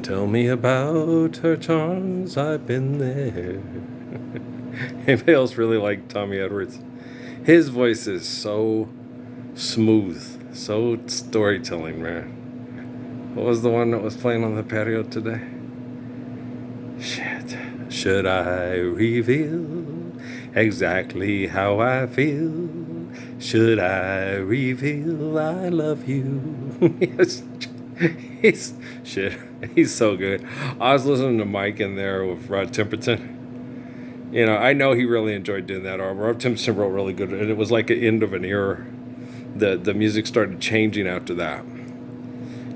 Tell me about her charms, I've been there. Anybody else really like Tommy Edwards? His voice is so smooth, so storytelling, man. What was the one that was playing on the patio today? Shit. Should I reveal exactly how I feel? Should I reveal I love you? he's shit. He's so good. I was listening to Mike in there with Rod Temperton. You know, I know he really enjoyed doing that. Rod Temperton wrote really good, and it was like an end of an era. The music started changing after that.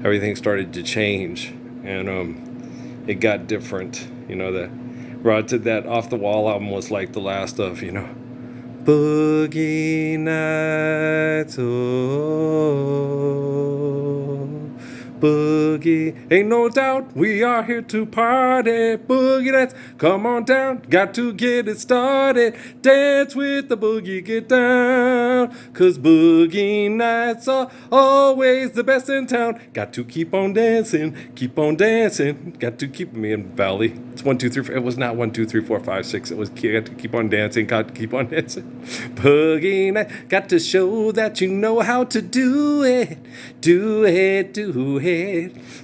Everything started to change, and it got different. You know, the Rod did that Off the Wall album was like the last of, you know, Boogie Nights, oh, Boogie. Ain't no doubt we are here to party. Boogie Nights, come on down, got to get it started. Dance with the boogie, get down. Cause Boogie Nights are always the best in town. Got to keep on dancing, keep on dancing. Got to keep me in Valley. It's 1, 2, 3, 4. It was not 1, 2, 3, 4, 5, 6. It was got to keep on dancing, got to keep on dancing. Boogie Nights, got to show that you know how to do it. Do it, do it.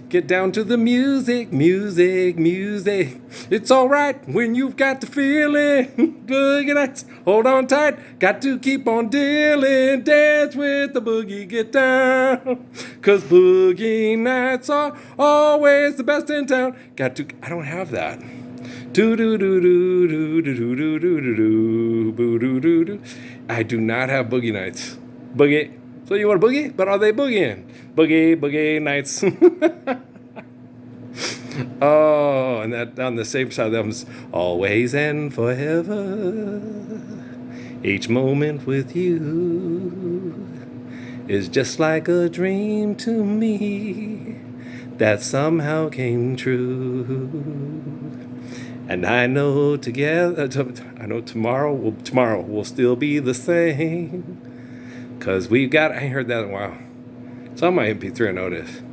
Get down to the music, music, music. It's alright when you've got the feeling. Boogie Nights, hold on tight. Got to keep on dealing. Dance with the boogie, get down. Cause Boogie Nights are always the best in town. Got to, I don't have that. Do do do do do do do do do do do do do do. I do not have Boogie Nights. Boogie. So you want to boogie? But are they boogieing? Boogie, boogie nights. Oh, and that on the same side of them's always and forever. Each moment with you is just like a dream to me that somehow came true. And I know tomorrow will still be the same. Cause we've got, I ain't heard that in a while. It's on my MP3, I noticed.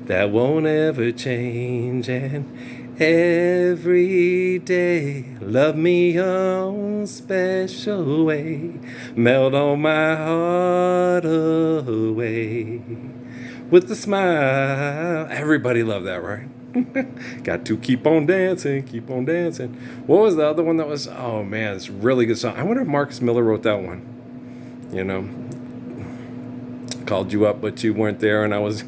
That won't ever change, and every day love me your special way. Melt on my heart away with a smile. Everybody loved that, right? Got to keep on dancing, keep on dancing. What was the other one that was, oh man, it's a really good song. I wonder if Marcus Miller wrote that one. You know, called you up, but you weren't there, and I was.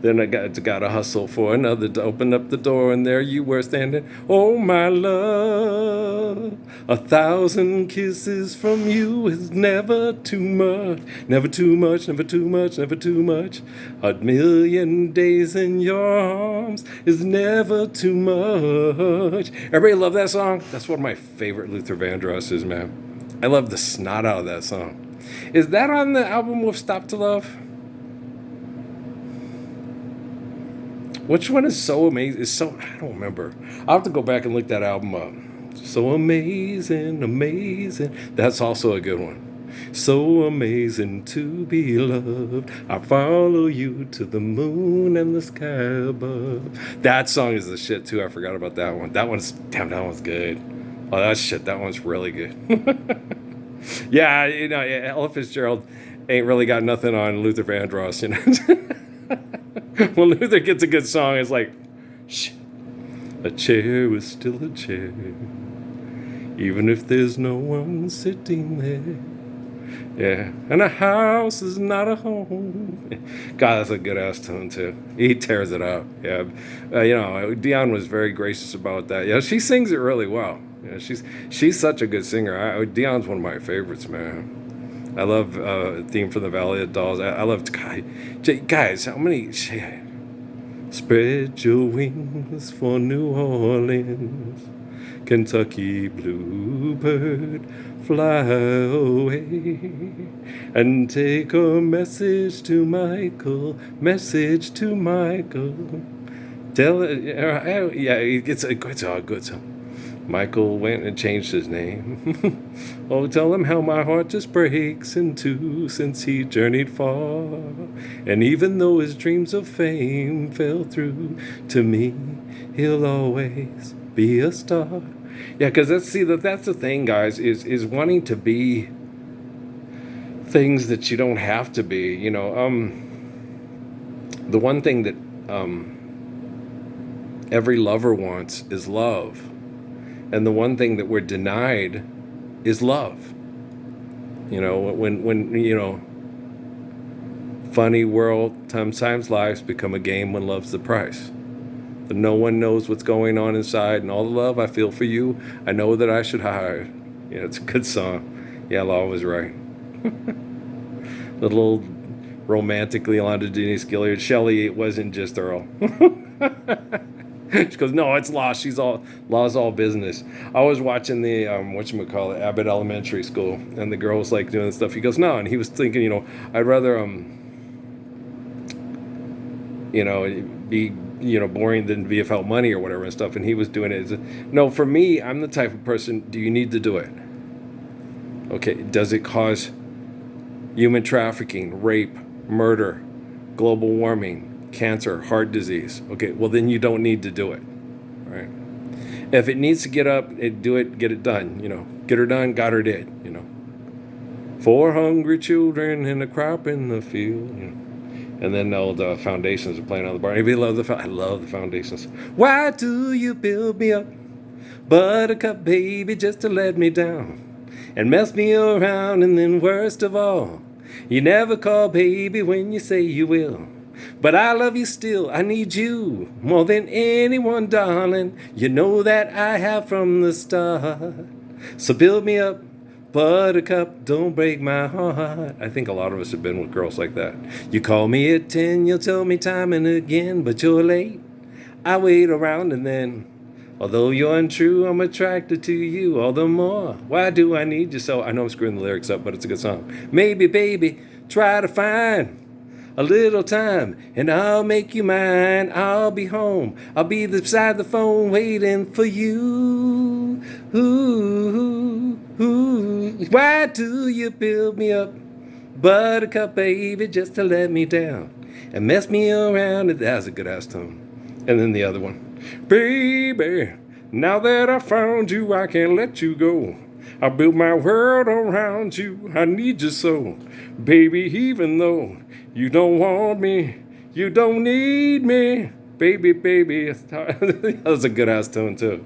Then I got to hustle for another to open up the door, and there you were standing. Oh, my love, 1,000 kisses from you is never too much, never too much, never too much, never too much. 1,000,000 days in your arms is never too much. Everybody love that song? That's one of my favorite Luther Vandross is, man. I love the snot out of that song. Is that on the album with Stop to Love? Which one is so amazing? It's so, I don't remember. I'll have to go back and look that album up. So amazing, amazing. That's also a good one. So amazing to be loved. I follow you to the moon and the sky above. That song is the shit too. I forgot about that one. That one's good. Oh, that shit. That one's really good. Yeah, you know, Ella Fitzgerald ain't really got nothing on Luther Vandross, you know. When Luther gets a good song, it's like, shh, a chair is still a chair, even if there's no one sitting there. Yeah, and a house is not a home. God, that's a good ass tune too. He tears it up. Yeah, you know, Dionne was very gracious about that. Yeah, she sings it really well. Yeah, she's such a good singer. Dionne's one of my favorites, man. I love Theme from the Valley of Dolls. I love guys. How many? Spread your wings for New Orleans, Kentucky bluebird, fly away and take a message to Michael. Message to Michael. Tell it. Yeah, it's a good song. Michael went and changed his name. Oh, tell him how my heart just breaks in two since he journeyed far. And even though his dreams of fame fell through, to me, he'll always be a star. Yeah, because that's the thing, guys, is wanting to be things that you don't have to be. The one thing that every lover wants is love. And the one thing that we're denied is love. When funny world, sometimes lives become a game when love's the price. But no one knows what's going on inside, and all the love I feel for you, I know that I should hide. It's a good song. Yeah, Law was right. The little romantically Yolanda Denise Gilliard. Shelley, it wasn't just Earl. She goes, no, it's Law. Law's all business. I was watching the whatchamacallit, Abbott Elementary School, and the girl was like doing this stuff. He goes, no, and he was thinking, I'd rather be boring than be without money or whatever and stuff. And he was doing it. No, for me, I'm the type of person. Do you need to do it? Okay, does it cause human trafficking, rape, murder, global warming, cancer, heart disease? Okay, well then you don't need to do it, right? If it needs to get up, do it, get it done. Get her done, got her dead. 4 hungry children and a crop in the field. And then all the Foundations are playing on the bar. Anybody love I love the Foundations. Why do you build me up, buttercup baby, just to let me down and mess me around? And then worst of all, you never call baby when you say you will. But I love you still, I need you more than anyone, darling. You know that I have from the start. So build me up, buttercup, don't break my heart. I think a lot of us have been with girls like that. You call me at 10, you'll tell me time and again, but you're late. I wait around and then, although you're untrue, I'm attracted to you all the more. Why do I need you so? I know I'm screwing the lyrics up, but it's a good song. Maybe, baby, try to find a little time, and I'll make you mine. I'll be home. I'll be beside the phone waiting for you. Ooh, ooh. Why do you build me up, buttercup baby, just to let me down and mess me around? That's a good ass tone. And then the other one. Baby, now that I found you, I can't let you go. I built my world around you. I need you so. Baby, even though you don't want me, you don't need me. Baby, baby. That's a good ass tone too.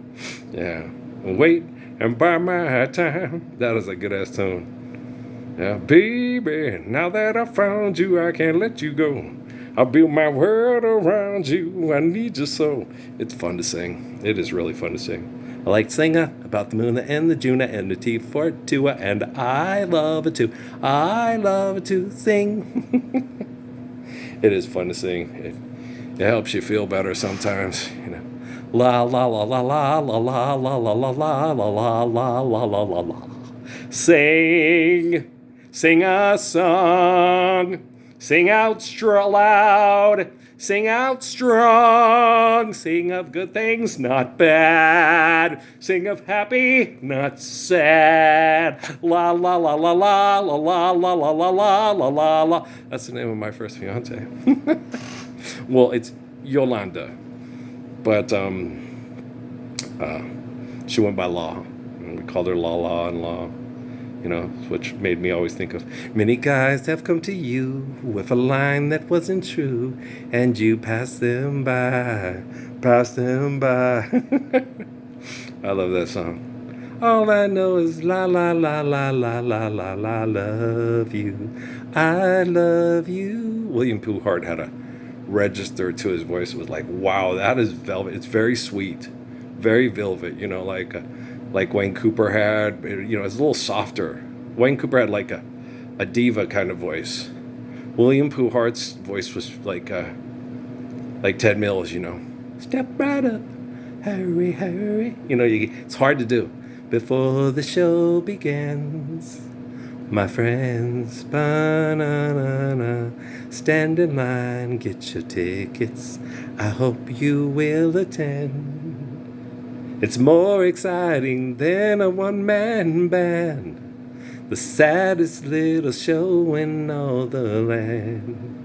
Yeah. Wait and buy my time. That is a good ass tone. Yeah. Baby, now that I found you, I can't let you go. I built my world around you. I need you so. It's fun to sing. It is really fun to sing. I like Singa about the Moon and the Juna and the T for Tua, and I love it too. I love it to sing. It is fun to sing. It helps you feel better sometimes. La la la la la la la la la la la la la la la la la la. Sing a song. Sing out loud. Sing out strong. Sing of good things, not bad. Sing of happy, not sad. La la la la la la la la la la la la la la. That's the name of my first fiance. Well, it's Yolanda, but she went by Law. And we called her La and Law. Which made me always think of many guys have come to you with a line that wasn't true, and you passed them by. I love that song. All I know is la la la la la la la la, love you. I love you. William Pullhart had a register to his voice. It was like, wow, that is velvet. It's very sweet, very velvet, like Wayne Cooper had. It's a little softer. Wayne Cooper had like a diva kind of voice. William Pullhart's voice was like Ted Mills, Step right up, hurry, hurry. It's hard to do. Before the show begins, my friends, ba-na-na-na, stand in line, get your tickets. I hope you will attend. It's more exciting than a one-man band. The saddest little show in all the land.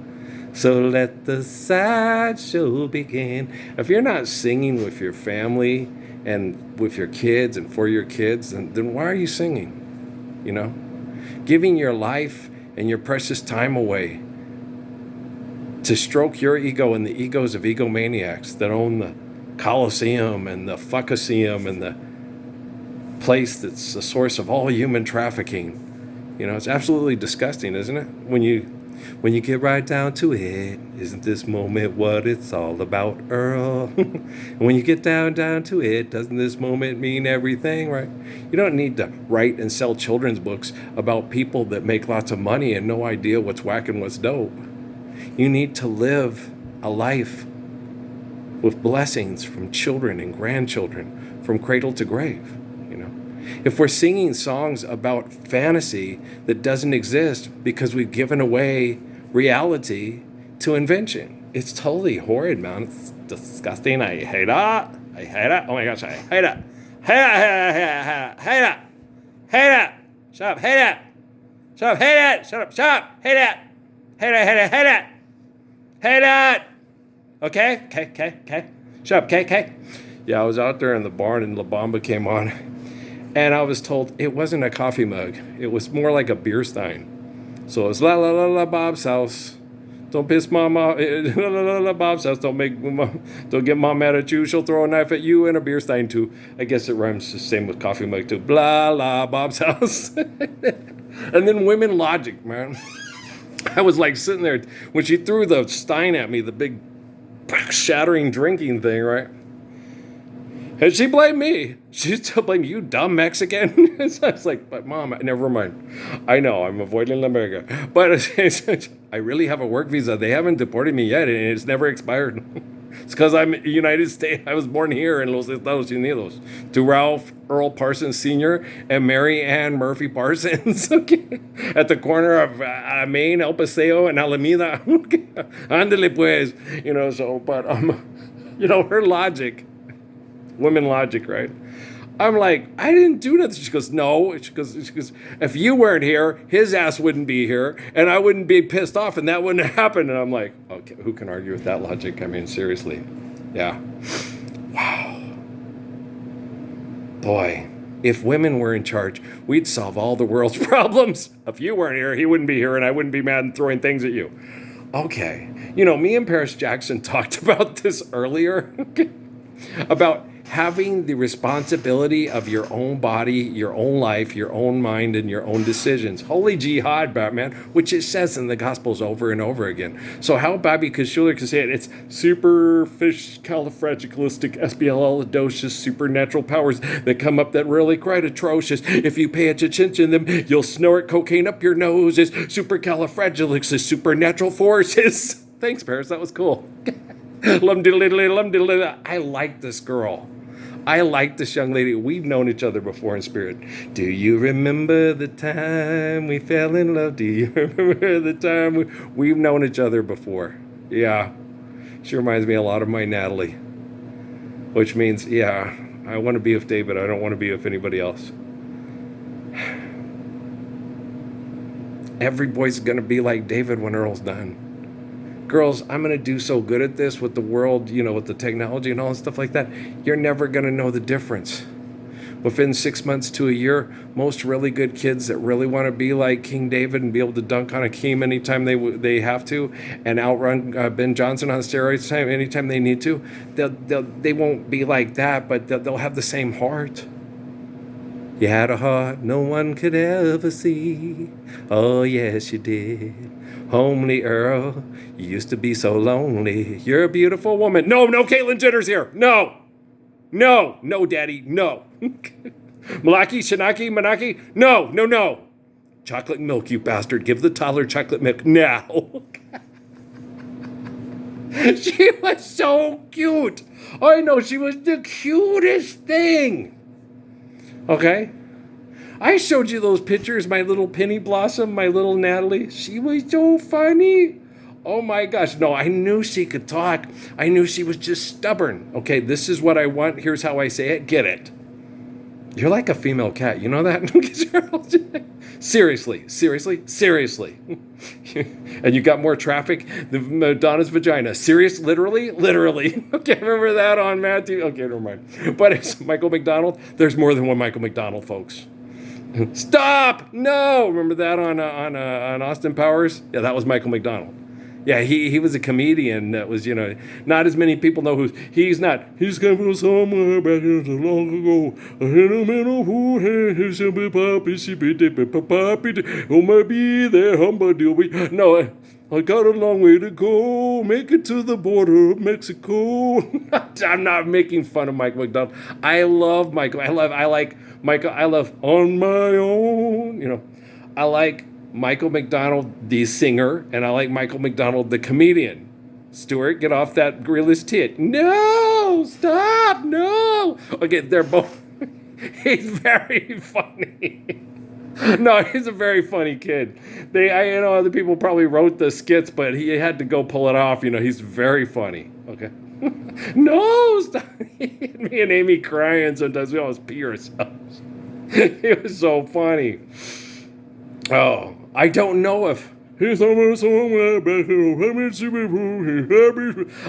So let the sideshow begin. If you're not singing with your family and with your kids and for your kids, then why are you singing? You know? Giving your life and your precious time away to stroke your ego and the egos of egomaniacs that own the Colosseum and the Fuckaseum and the place that's the source of all human trafficking. You know, it's absolutely disgusting, isn't it? When you get right down to it, isn't this moment what it's all about, Earl? And when you get down to it, doesn't this moment mean everything, right? You don't need to write and sell children's books about people that make lots of money and no idea what's whack and what's dope. You need to live a life with blessings from children and grandchildren from cradle to grave. If we're singing songs about fantasy that doesn't exist because we've given away reality to invention, it's totally horrid, man. It's disgusting. I hate it. I hate it. Oh my gosh, I hate it. Hate it. Hate it. Shut up. Hate it. Shut up. Hate it. Shut up. Shut up. Hate it. Hate it. Hate it. Hate it. Hate it. Okay. Shut up. Okay. Yeah, I was out there in the barn and La Bamba came on. And I was told it wasn't a coffee mug. It was more like a beer stein. So it was la la la la Bob's house. Don't piss mom off. La la la la Bob's house. Don't get mom mad at you. She'll throw a knife at you and a beer stein too. I guess it rhymes the same with coffee mug too. Blah la Bob's house. And then Women Logic, man. I was like sitting there when she threw the stein at me, the big shattering drinking thing, right? And she blamed me. She still blamed you, dumb Mexican. So I was like, but mom, never mind. I know, I'm avoiding America. But I really have a work visa. They haven't deported me yet, and it's never expired. It's because I'm United States. I was born here in Los Estados Unidos. To Ralph Earl Parsons Sr. and Mary Ann Murphy Parsons. Okay. At the corner of Main, El Paseo, and Alameda. Ándale pues. Her logic. Women Logic, right? I'm like, I didn't do nothing. She goes, no. She goes, if you weren't here, his ass wouldn't be here, and I wouldn't be pissed off, and that wouldn't happen. And I'm like, okay, who can argue with that logic? I mean, seriously. Yeah. Wow. Boy, if women were in charge, we'd solve all the world's problems. If you weren't here, he wouldn't be here, and I wouldn't be mad and throwing things at you. Okay. Me and Paris Jackson talked about this earlier. About having the responsibility of your own body, your own life, your own mind, and your own decisions. Holy jihad, Batman, which it says in the Gospels over and over again. So how Bobby Schuller can say it, it's superfiscalifragilisticexpialidocious supernatural powers that come up that really quite atrocious. If you pay attention to them, you'll snort cocaine up your nose. It's supercalifragilistic supernatural forces. Thanks, Paris. That was cool. I like this girl. I like this young lady. We've known each other before in spirit. Do you remember the time we fell in love? Do you remember the time we've known each other before? Yeah. She reminds me a lot of my Natalie. Which means, yeah, I want to be with David. I don't want to be with anybody else. Every boy's going to be like David when Earl's done. Girls, I'm going to do so good at this with the world, with the technology and all that stuff like that. You're never going to know the difference. Within 6 months to a year, most really good kids that really want to be like King David and be able to dunk on a Akeem anytime they have to and outrun Ben Johnson on steroids anytime they need to, they won't be like that, but they'll have the same heart. You had a heart no one could ever see. Oh, yes, you did. Homely Earl, you used to be so lonely. You're a beautiful woman. No, Caitlyn Jenner's here. No, Daddy, no. Malaki, Shanaki, Manaki, no. Chocolate milk, you bastard. Give the toddler chocolate milk now. She was so cute. I know, she was the cutest thing. Okay? I showed you those pictures, my little Penny Blossom, my little Natalie. She was so funny. Oh my gosh. No, I knew she could talk. I knew she was just stubborn. Okay, this is what I want. Here's how I say it. Get it. You're like a female cat. You know that? Seriously, seriously, seriously. And you got more traffic than Madonna's vagina. Serious? Literally? Literally. Okay, remember that on Matthew? Okay, never mind. But it's Michael McDonald. There's more than one Michael McDonald, folks. Stop! No! Remember that on Austin Powers? Yeah, that was Michael McDonald. Yeah, he was a comedian that was, not as many people know who he's not. He's come from somewhere back so long ago. Oh, maybe there, no, I got a long way to go. Make it to the border of Mexico. I'm not making fun of Michael McDonald. I love Michael. I like Michael. I love On My Own. I like Michael McDonald, the singer, and I like Michael McDonald, the comedian. Stuart, get off that gorillas tit. No, stop, no. Okay, they're both. He's very funny. No, he's a very funny kid. I know other people probably wrote the skits, but he had to go pull it off. He's very funny. Okay. No, stop. Me and Amy crying sometimes. We always pee ourselves. It was so funny. Oh, I don't know if he's somewhere back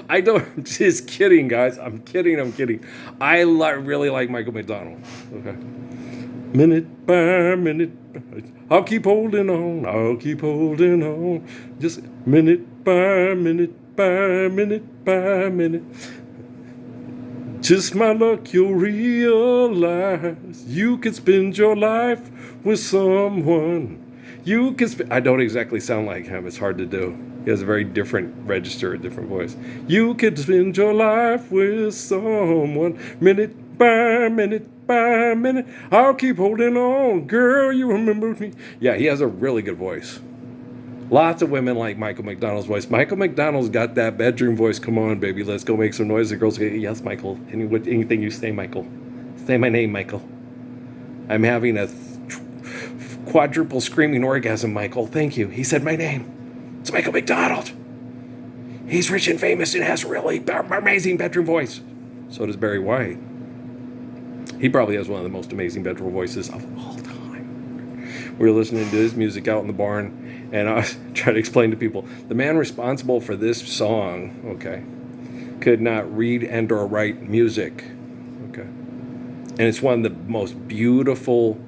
I don't. I'm just kidding, guys. I'm kidding. I really like Michael McDonald. Okay. Minute by minute, I'll keep holding on. Just minute by minute. Just my luck, you'll realize you can spend your life with someone. I don't exactly sound like him. It's hard to do. He has a very different register, a different voice. You could spend your life with someone, minute by minute. I'll keep holding on, girl. You remember me? Yeah, he has a really good voice. Lots of women like Michael McDonald's voice. Michael McDonald's got that bedroom voice. Come on, baby, let's go make some noise. The girls go, yes, Michael. Anything you say, Michael. Say my name, Michael. I'm having a quadruple screaming orgasm, Michael. Thank you. He said my name. It's Michael McDonald. He's rich and famous and has really amazing bedroom voice. So does Barry White. He probably has one of the most amazing bedroom voices of all time. We were listening to his music out in the barn, and I was trying to explain to people, the man responsible for this song, okay, could not read and or write music, okay. And it's one of the most beautiful,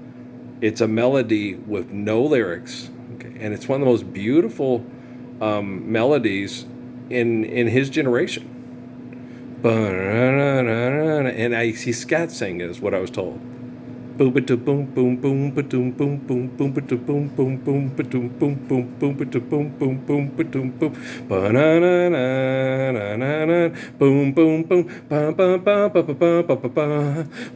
it's a melody with no lyrics, okay, and it's one of the most beautiful melodies in his generation. And he scat sang is what I was told. Boom ba boom boom boom ba boom boom boom boom ba boom boom boom ba boom boom boom boom ba boom boom boom ba boom boom ba na na na na na na boom boom boom ba ba ba ba ba ba ba ba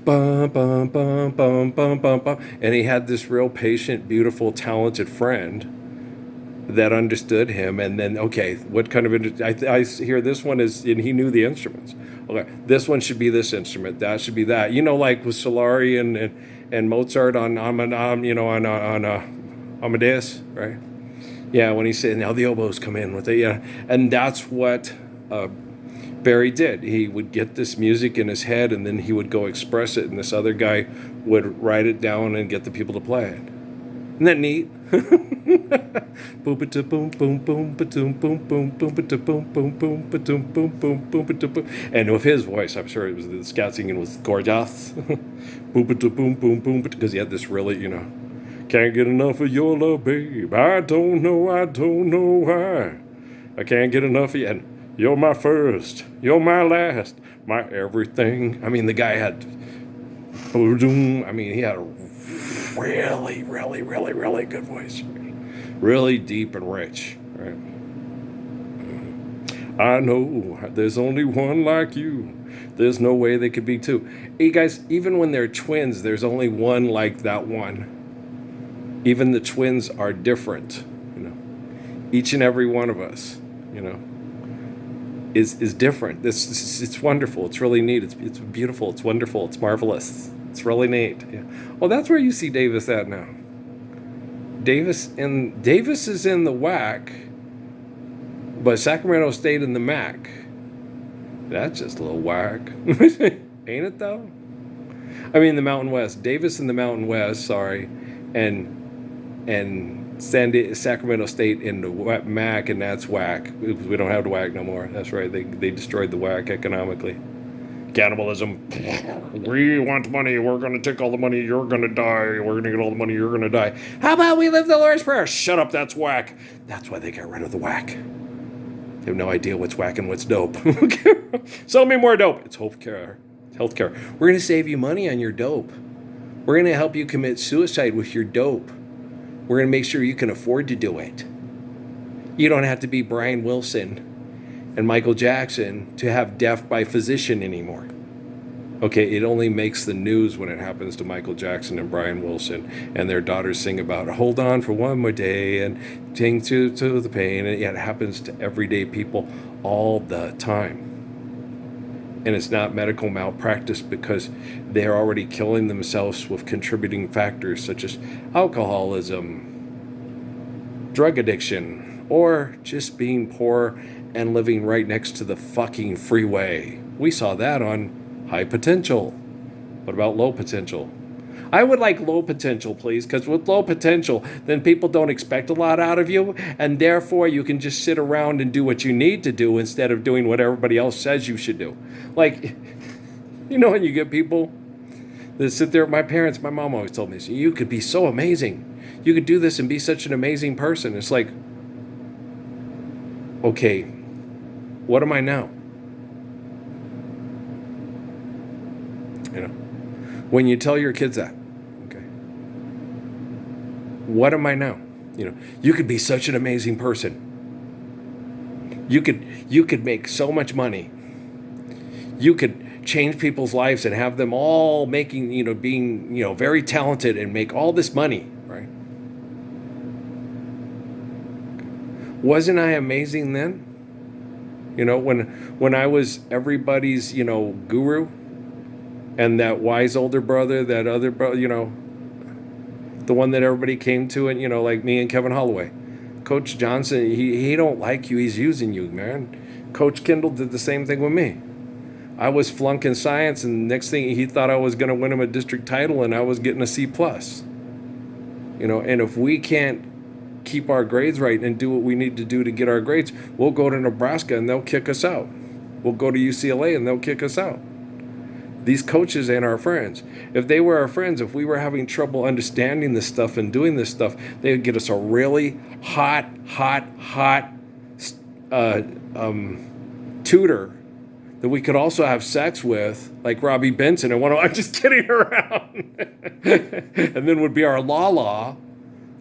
ba ba ba ba. And he had this real patient, beautiful, talented friend that understood him, and then, okay, what kind of, I hear this one is, and he knew the instruments. Okay, this one should be this instrument, that should be that. Like with Solari and Mozart on Amadeus, right? Yeah, when he said, now the oboes come in with it, yeah. And that's what Barry did. He would get this music in his head, and then he would go express it, and this other guy would write it down and get the people to play it. Isn't that neat? Boom ba boom boom boom ba boom boom boom boom ba boom boom boom ba boom boom boom boom ba boom. And with his voice, I'm sure it was the scat singing was gorgeous. Boom ba boom boom boom, because he had this really, can't get enough of your love, babe. I don't know why. I can't get enough of you. And you're my first, you're my last, my everything. I mean, the guy had, he had a really, really, really, really good voice. Really deep and rich, right? I know there's only one like you. There's no way they could be two. Hey guys, even when they're twins, there's only one like that one. Even the twins are different, Each and every one of us, is different. It's wonderful. It's really neat. It's beautiful. It's wonderful. It's marvelous. It's really neat. Yeah. Well, that's where you see Davis at now. Davis is in the whack But Sacramento State and the MAC, that's just a little whack. Ain't it though? I mean, the Mountain West. Davis and the Mountain West, sorry. And Sacramento State in the MAC, and that's whack. We don't have the whack no more. That's right. They destroyed the whack economically. Cannibalism. We want money. We're going to take all the money. You're going to die. We're going to get all the money. You're going to die. How about we live the Lord's Prayer? Shut up. That's whack. That's why they got rid of the whack. They have no idea what's whack and what's dope. Sell me more dope. It's healthcare. We're going to save you money on your dope. We're going to help you commit suicide with your dope. We're going to make sure you can afford to do it. You don't have to be Brian Wilson and Michael Jackson to have death by physician anymore. Okay, it only makes the news when it happens to Michael Jackson and Brian Wilson and their daughters sing about hold on for one more day and sing to the pain. And yet it happens to everyday people all the time. And it's not medical malpractice because they're already killing themselves with contributing factors such as alcoholism, drug addiction, or just being poor and living right next to the fucking freeway. We saw that on High Potential. What about Low Potential? I would like low potential, please, because with low potential, then people don't expect a lot out of you, and therefore you can just sit around and do what you need to do instead of doing what everybody else says you should do. Like, you know, when you get people that sit there, my mom always told me, you could be so amazing. You could do this and be such an amazing person. It's like, okay, what am I now? You know, when you tell your kids that, okay, what am I now? You know, you could be such an amazing person. You could make so much money. You could change people's lives and have them all making, you know, being, you know, very talented and make all this money, right? Wasn't I amazing then? You know, when I was everybody's, you know, guru, and that wise older brother, that other brother, you know, the one that everybody came to, and, you know, like me and Kevin Holloway. Coach Johnson, he don't like you, he's using you, man. Coach Kendall did the same thing with me. I was flunking science, and next thing he thought I was going to win him a district title, and I was getting a C+. You know, and if we can't keep our grades right and do what we need to do to get our grades, we'll go to Nebraska and they'll kick us out. We'll go to UCLA and they'll kick us out. These coaches ain't our friends. If they were our friends, if we were having trouble understanding this stuff and doing this stuff, they would get us a really hot tutor that we could also have sex with, like Robbie Benson, and I'm just kidding around. And then would be our la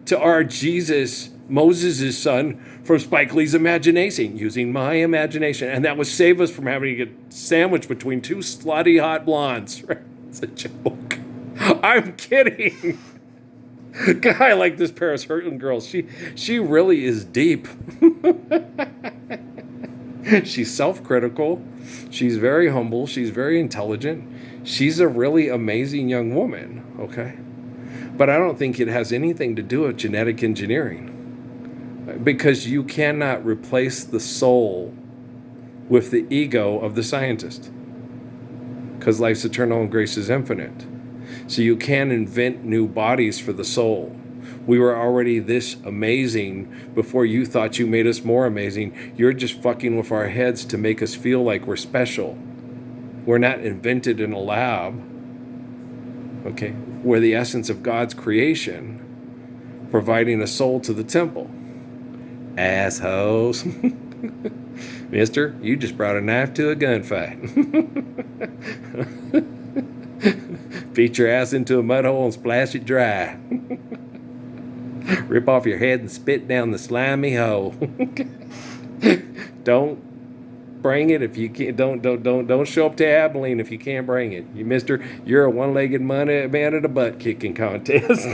to our Jesus, Moses' son, from Spike Lee's Imagination, using my imagination. And that would save us from having to get sandwiched between two slutty hot blondes. Right? It's a joke. I'm kidding. Guy like this Paris Hilton girl, she really is deep. She's self-critical. She's very humble. She's very intelligent. She's a really amazing young woman, okay? But I don't think it has anything to do with genetic engineering, because you cannot replace the soul with the ego of the scientist, because life's eternal and grace is infinite. So you can't invent new bodies for the soul. We were already this amazing before you thought you made us more amazing. You're just fucking with our heads to make us feel like we're special. We're not invented in a lab, okay? We're the essence of God's creation, providing a soul to the temple. Assholes. Mister, you just brought a knife to a gunfight. Beat your ass into a mud hole and splash it dry. Rip off your head and spit down the slimy hole. Don't bring it if you can't. Don't show up to Abilene if you can't bring it. You, mister, you're a one-legged man at a butt kicking contest.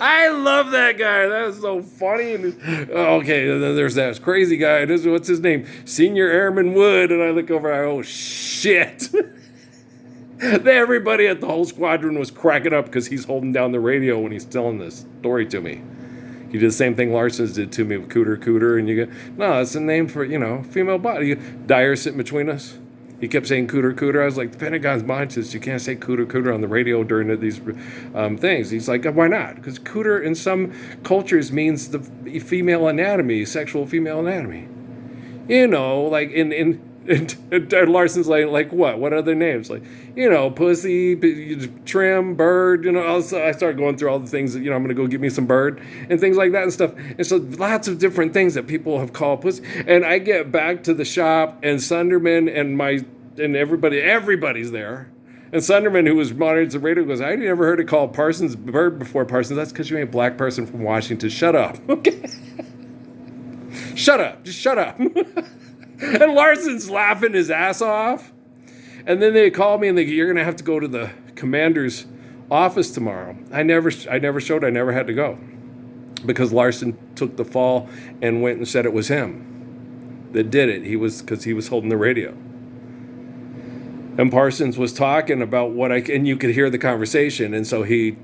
I love that guy. That is so funny. Okay, then there's that crazy guy. What's his name? Senior Airman Wood. And I look over, oh shit. Everybody at the whole squadron was cracking up because he's holding down the radio when he's telling this story to me. You did the same thing Larson's did to me with Cooter Cooter, and you go, no, it's a name for, female body. Dyer sitting between us. He kept saying Cooter Cooter. I was like, the Pentagon's monitors, you can't say Cooter Cooter on the radio during these things. He's like, why not? Because Cooter in some cultures means the female anatomy, sexual female anatomy. Like in Larson's like what? What other names? Like, pussy, trim, bird. I started going through all the things that, I'm going to go get me some bird and things like that and stuff. And so lots of different things that people have called pussy. And I get back to the shop and Sunderman and everybody's there. And Sunderman, who was monitoring the radio, goes, I never heard it called Parsons bird before, Parsons. That's because you ain't a black person from Washington. Shut up. Okay. Shut up. Just shut up. And Larson's laughing his ass off. And then they call me and they go, you're going to have to go to the commander's office tomorrow. I never showed. I never had to go. Because Larson took the fall and went and said it was him that did it. Because he was holding the radio. And Parsons was talking about and you could hear the conversation. And so he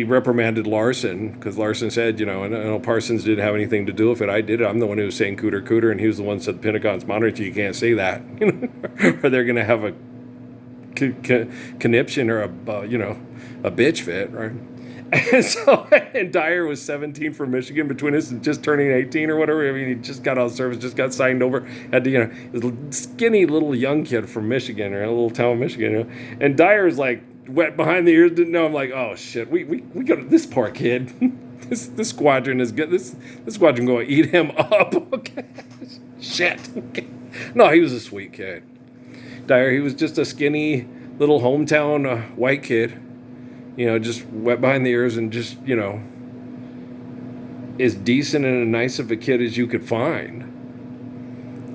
reprimanded Larson because Larson said, and Parsons didn't have anything to do with it. I did it. I'm the one who was saying Cooter Cooter, and he was the one who said the Pentagon's monitor. You can't say that, or they're going to have a conniption or a bitch fit, right? And Dyer was 17 from Michigan between us and just turning 18 or whatever. I mean, he just got out of service, just got signed over. Had to, this skinny little young kid from Michigan or a little town in Michigan, and Dyer's like wet behind the ears. Didn't know. I'm like, oh shit, we got this poor kid. this squadron is good. This squadron going to eat him up. Okay, shit. Okay. No, he was a sweet kid. Dyer, he was just a skinny little hometown white kid. Just wet behind the ears and just, as decent and as nice of a kid as you could find.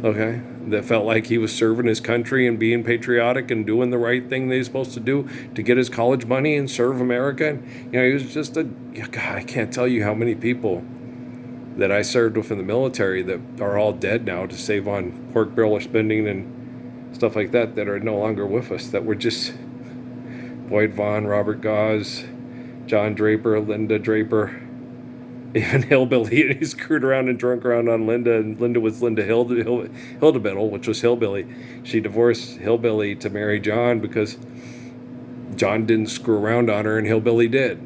Okay? That felt like he was serving his country and being patriotic and doing the right thing that he's supposed to do to get his college money and serve America. And, he was just God, I can't tell you how many people that I served with in the military that are all dead now to save on pork barrel spending and stuff like that are no longer with us, that were just Boyd Vaughn, Robert Gause, John Draper, Linda Draper, even Hillbilly. He screwed around and drunk around on Linda, and Linda was Linda Hildebittle, which was Hillbilly. She divorced Hillbilly to marry John because John didn't screw around on her and Hillbilly did.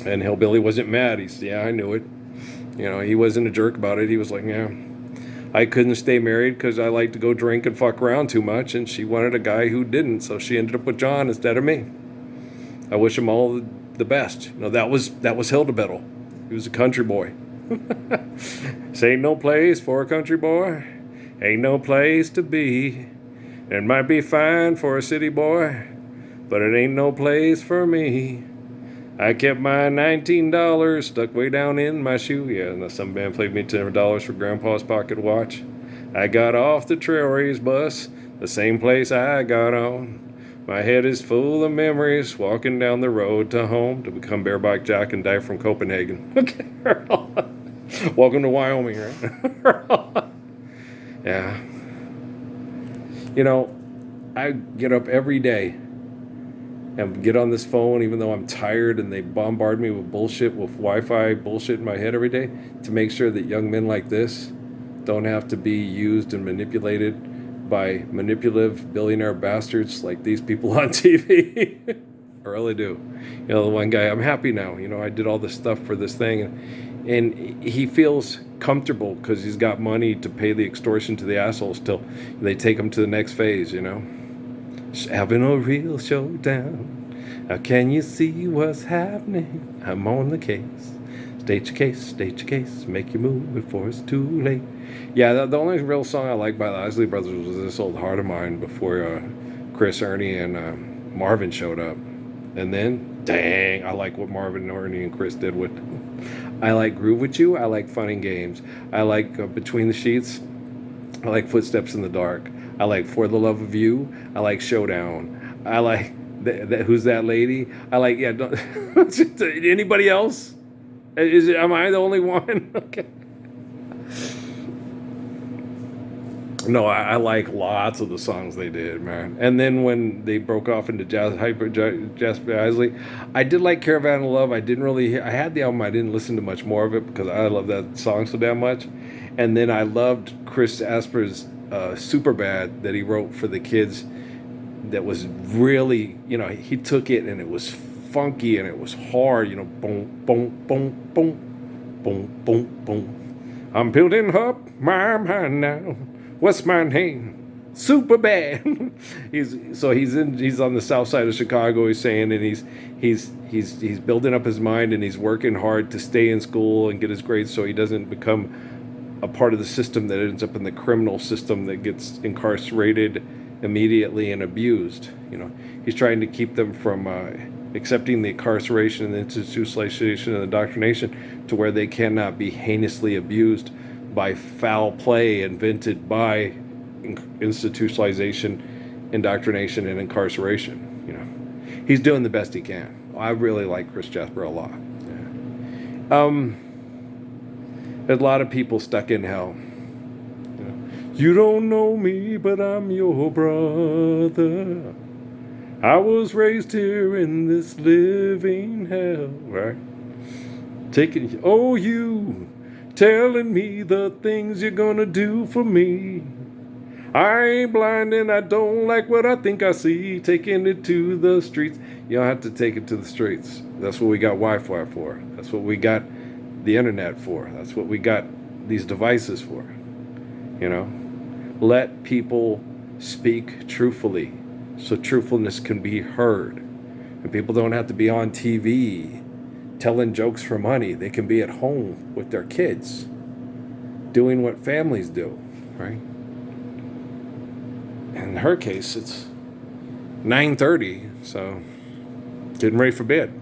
And Hillbilly wasn't mad. He said, yeah, I knew it. He wasn't a jerk about it. He was like, yeah, I couldn't stay married because I like to go drink and fuck around too much, and she wanted a guy who didn't, so she ended up with John instead of me. I wish him all the best. That was Hildebittle. He was a country boy. This ain't no place for a country boy. Ain't no place to be. It might be fine for a city boy, but it ain't no place for me. I kept my $19 stuck way down in my shoe. Yeah, and some band played me $10 for Grandpa's pocket watch. I got off the Trail Race bus, the same place I got on. My head is full of memories, walking down the road to home to become Bareback Jack and die from Copenhagen. Okay, welcome to Wyoming, right? Yeah. I get up every day and get on this phone, even though I'm tired and they bombard me with bullshit, with Wi-Fi bullshit in my head every day, to make sure that young men like this don't have to be used and manipulated by manipulative billionaire bastards like these people on TV. I really do. The one guy, I'm happy now. I did all this stuff for this thing, and he feels comfortable because he's got money to pay the extortion to the assholes till they take him to the next phase, Having a real showdown. How can you see what's happening? I'm on the case. State your case. Make your move before it's too late. Yeah, the only real song I like by the Isley Brothers was This Old Heart of Mine before Chris, Ernie, and Marvin showed up. And then, dang, I like what Marvin, Ernie, and Chris did with. I like Groove With You. I like Fun and Games. I like Between the Sheets. I like Footsteps in the Dark. I like For the Love of You. I like Showdown. I like Who's That Lady? I like, yeah, anybody else? Am I the only one? Okay. No, I like lots of the songs they did, man. And then when they broke off into Jasper Isley, I did like Caravan of Love. I didn't really. I had the album. I didn't listen to much more of it because I love that song so damn much. And then I loved Chris Asper's Super Bad that he wrote for the kids. That was really, he took it and it was funky and it was hard. Boom, boom, boom, boom, boom, boom, boom. I'm building up my mind now. What's my name? Super Bad. he's on the south side of Chicago. He's saying, and he's building up his mind and he's working hard to stay in school and get his grades so he doesn't become a part of the system that ends up in the criminal system that gets incarcerated immediately and abused. He's trying to keep them from accepting the incarceration and the institutionalization and indoctrination to where they cannot be heinously abused by foul play invented by institutionalization, indoctrination, and incarceration. He's doing the best he can. I really like Chris Jasper a lot. Yeah. There's a lot of people stuck in hell. You don't know me, but I'm your brother. I was raised here in this living hell, right? You telling me the things you're gonna do for me. I ain't blind and I don't like what I think I see. Taking it to the streets. You don't have to take it to the streets. That's what we got Wi-Fi for. That's what we got the internet for. That's what we got these devices for. Let people speak truthfully so truthfulness can be heard. And people don't have to be on TV telling jokes for money. They can be at home with their kids doing what families do, right? In her case, it's 9:30, so getting ready for bed.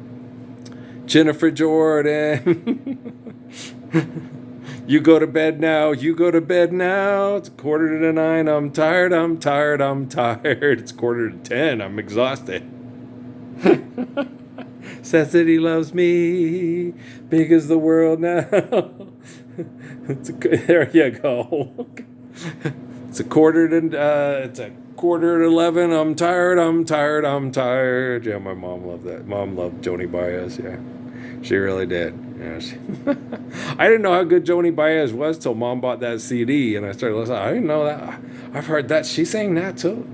Jennifer Jordan. You go to bed now. You go to bed now. It's 8:45. I'm tired. I'm tired. I'm tired. It's 9:45. I'm exhausted. Says that he loves me. Big as the world now. There you go. It's a 9:45. I'm tired. I'm tired. I'm tired. Yeah, my mom loved that. Mom loved Joni Baez. Yeah, she really did. Yeah, I didn't know how good Joni Baez was till Mom bought that CD, and I started listening. I didn't know that. I've heard that. She sang that too.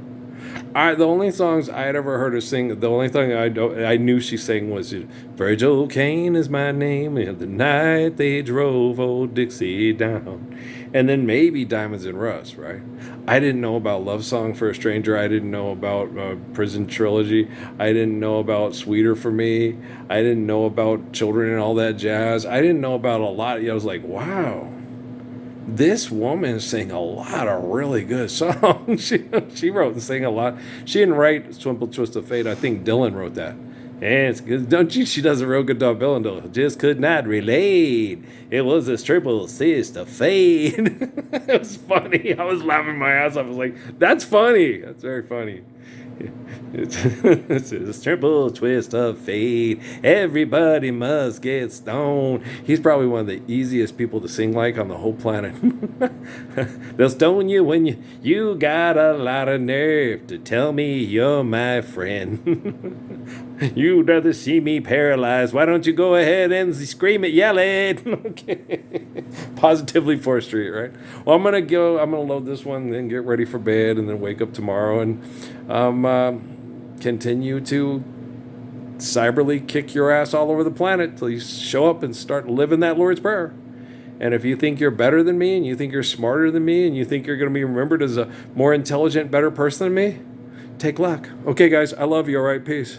The only songs I had ever heard her sing, the only thing I knew she sang was Virgil Kane is my name, and the night they drove old Dixie down. And then maybe Diamonds and Rust, right? I didn't know about Love Song for a Stranger. I didn't know about Prison Trilogy. I didn't know about Sweeter for Me. I didn't know about Children and All That Jazz. I didn't know about a lot. I was like, wow. This woman sang a lot of really good songs. She wrote and sang a lot. She didn't write Simple Twist of Fate. I think Dylan wrote that. And it's good. Don't you? She does a real good job. Dylan just could not relate. It was a triple twist of fate. It was funny. I was laughing my ass off. I was like, that's funny. That's very funny. It's a triple twist of fate. Everybody must get stoned. He's probably one of the easiest people to sing like on the whole planet. They'll stone you when you got a lot of nerve to tell me you're my friend. You'd rather see me paralyzed. Why don't you go ahead and scream it, yell it? Okay. Positively 4th Street, right? Well, I'm gonna load this one and then get ready for bed and then wake up tomorrow and continue to cyberly kick your ass all over the planet till you show up and start living that Lord's Prayer. And if you think you're better than me and you think you're smarter than me and you think you're going to be remembered as a more intelligent, better person than me, take luck. Okay, guys, I love you. All right, peace.